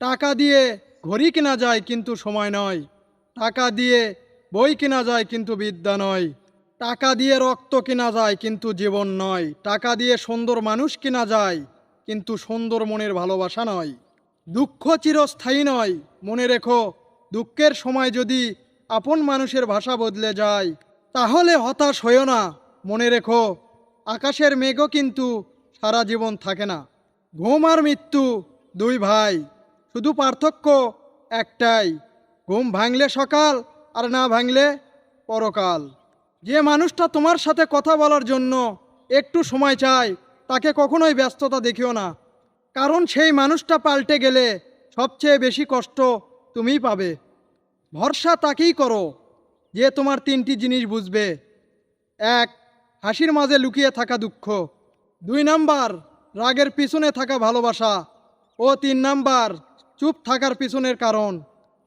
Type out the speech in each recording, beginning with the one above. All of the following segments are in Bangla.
টাকা দিয়ে ঘড়ি কেনা যায় কিন্তু সময় নয়। টাকা দিয়ে বই কেনা যায় কিন্তু বিদ্যা নয়। টাকা দিয়ে রক্ত কেনা যায় কিন্তু জীবন নয়। টাকা দিয়ে সুন্দর মানুষ কেনা যায় কিন্তু সুন্দর মনের ভালোবাসা নয়। দুঃখ চিরস্থায়ী নয়, মনে রেখো। দুঃখের সময় যদি আপন মানুষের ভাষা বদলে যায়, তাহলে হতাশ হইও না। মনে রেখো, আকাশের মেঘও কিন্তু সারা জীবন থাকে না। ঘুম আর মৃত্যু দুই ভাই, শুধু পার্থক্য একটাই, ঘুম ভাঙলে সকাল আর না ভাঙলে পরকাল। যে মানুষটা তোমার সাথে কথা বলার জন্য একটু সময় চায়, তাকে কখনোই ব্যস্ততা দেখিও না, কারণ সেই মানুষটা পাল্টে গেলে সবচেয়ে বেশি কষ্ট তুমিই পাবে। ভরসা তাকেই করো যে তোমার তিনটি জিনিস বুঝবে: এক, হাসির মাঝে লুকিয়ে থাকা দুঃখ; 2 নাম্বার, রাগের পিছনে থাকা ভালোবাসা; ও 3 নাম্বার, চুপ থাকার পিছনের কারণ।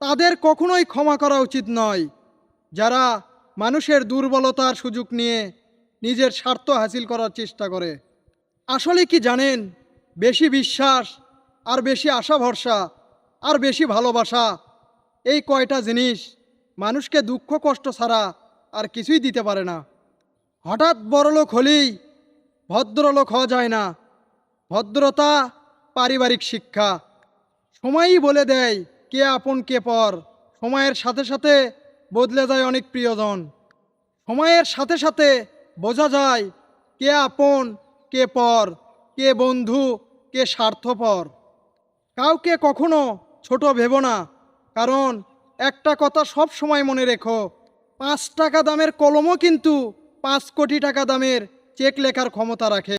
তাদের কখনোই ক্ষমা করা উচিত নয় যারা মানুষের দুর্বলতার সুযোগ নিয়ে নিজের স্বার্থ হাসিল করার চেষ্টা করে। আসলে কি জানেন, বেশি বিশ্বাস আর বেশি আশা ভরসা আর বেশি ভালোবাসা, এই কয়টা জিনিস মানুষকে দুঃখ কষ্ট ছাড়া আর কিছুই দিতে পারে না। হঠাৎ বড়লোক হলেই ভদ্রলোক হওয়া যায় না। ভদ্রতা পারিবারিক শিক্ষা। সময়ই বলে দেয় কে আপন কে পর। সময়ের সাথে সাথে বদলে যায় অনেক প্রিয়জন। সময়ের সাথে সাথে বোঝা যায় কে আপন কে পর, কে বন্ধু কে স্বার্থপর। কাউকে কখনো ছোট ভেবো না, কারণ একটা কথা সব সময় মনে রেখো: 5 টাকা দামের কলমও কিন্তু 5 কোটি টাকা দামের চেক লেখার ক্ষমতা রাখে।